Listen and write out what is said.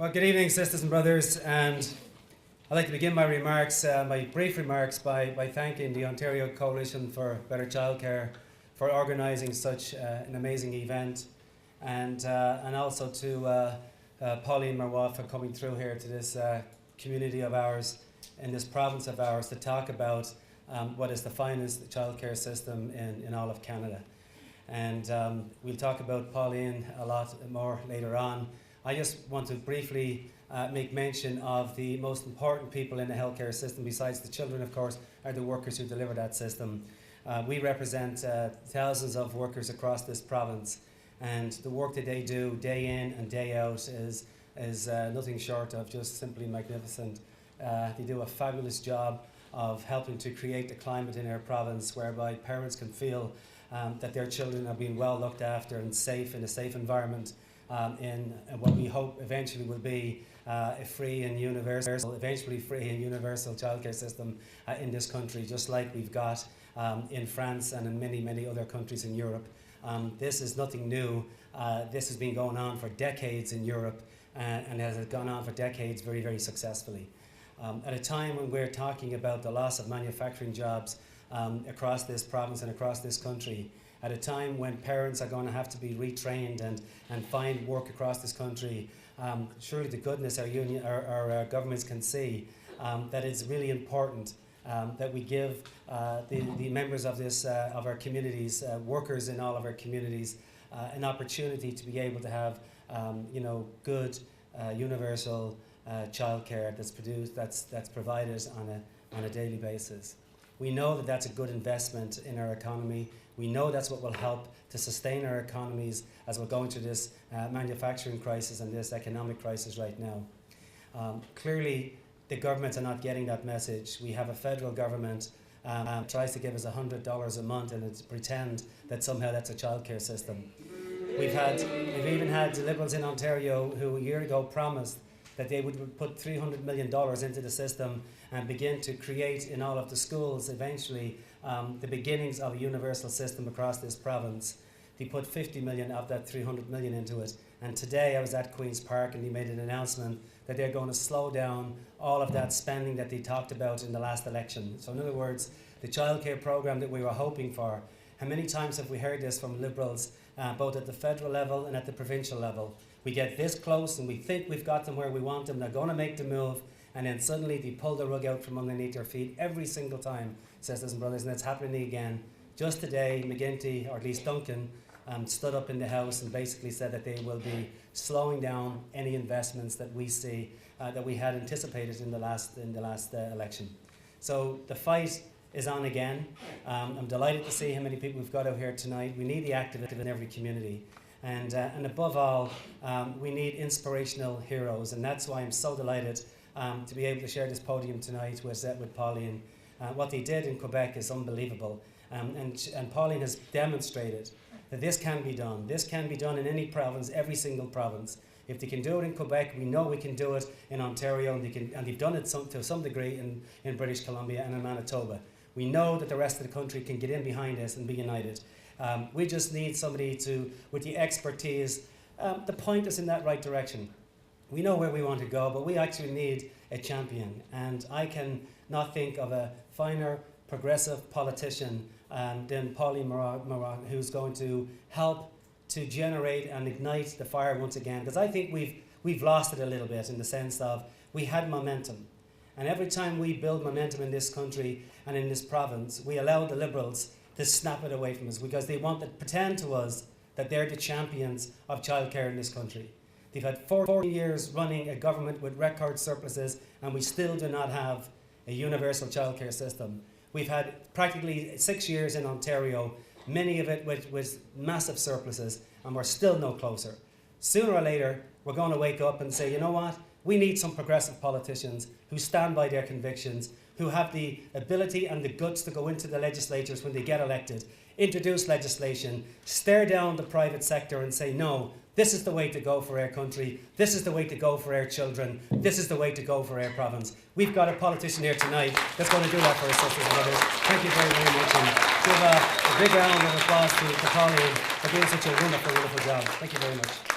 Well, good evening, sisters and brothers, and I'd like to begin my remarks, my brief remarks, by thanking the Ontario Coalition for Better Childcare for organising such an amazing event, and also to Pauline Marois for coming through here to this community of ours, in this province of ours, to talk about what is the finest childcare system in all of Canada. And we'll talk about Pauline a lot more later on. I just want to briefly make mention of the most important people in the healthcare system, besides the children, of course, are the workers who deliver that system. We represent thousands of workers across this province, and the work that they do day in and day out is nothing short of just simply magnificent. They do a fabulous job of helping to create the climate in our province whereby parents can feel that their children are being well looked after and safe in a safe environment. In what we hope eventually will be a free and universal childcare system in this country, just like we've got in France and in many other countries in Europe. This is nothing new. This has been going on for decades in Europe, and has gone on for decades very successfully. At a time when we're talking about the loss of manufacturing jobs across this province and across this country, at a time when parents are going to have to be retrained and find work across this country, surely the goodness our governments can see that it's really important that we give the members of our communities, workers in all of our communities, an opportunity to be able to have good universal childcare that's provided on a daily basis. We know that that's a good investment in our economy. We know that's what will help to sustain our economies as we're going through this manufacturing crisis and this economic crisis right now. Clearly, the governments are not getting that message. We have a federal government tries to give us $100 a month and it's pretend that somehow that's a childcare system. We've even had Liberals in Ontario who a year ago promised that they would put $300 million into the system and begin to create in all of the schools eventually the beginnings of a universal system across this province. They put 50 million of that 300 million into it. And today I was at Queen's Park and they made an announcement that they're going to slow down all of that spending that they talked about in the last election. So in other words, the childcare program that we were hoping for, how many times have we heard this from Liberals, both at the federal level and at the provincial level? We get this close and we think we've got them where we want them, they're going to make the move, and then suddenly they pull the rug out from underneath their feet every single time, sisters and brothers, and it's happening again. Just today, McGuinty, or at least Duncan, stood up in the House and basically said that they will be slowing down any investments that we see that we had anticipated in the last election. So the fight is on again. I'm delighted to see how many people we've got out here tonight. We need the activists in every community. And above all, we need inspirational heroes, and that's why I'm so delighted to be able to share this podium tonight with Pauline. What they did in Quebec is unbelievable, and Pauline has demonstrated that this can be done. This can be done in any province, every single province. If they can do it in Quebec, we know we can do it in Ontario, and they've done it to some degree in British Columbia and in Manitoba. We know that the rest of the country can get in behind us and be united. We just need somebody with the expertise, to point us in that right direction. We know where we want to go, but we actually need a champion. And I can not think of a finer, progressive politician than Pauline Marois, who's going to help to generate and ignite the fire once again. Because I think we've lost it a little bit in the sense of we had momentum. And every time we build momentum in this country and in this province, we allow the Liberals to snap it away from us because they want to pretend to us that they're the champions of childcare in this country. They've had 40 years running a government with record surpluses, and we still do not have a universal childcare system. We've had practically 6 years in Ontario, many of it with massive surpluses, and we're still no closer. Sooner or later, we're going to wake up and say, you know what? We need some progressive politicians who stand by their convictions, who have the ability and the guts to go into the legislatures when they get elected, introduce legislation, stare down the private sector and say, no, this is the way to go for our country, this is the way to go for our children, this is the way to go for our province. We've got a politician here tonight that's going to do that for us, sisters and brothers. Thank you very much, and give a big round of applause to Pauline for doing such a wonderful job. Thank you very much.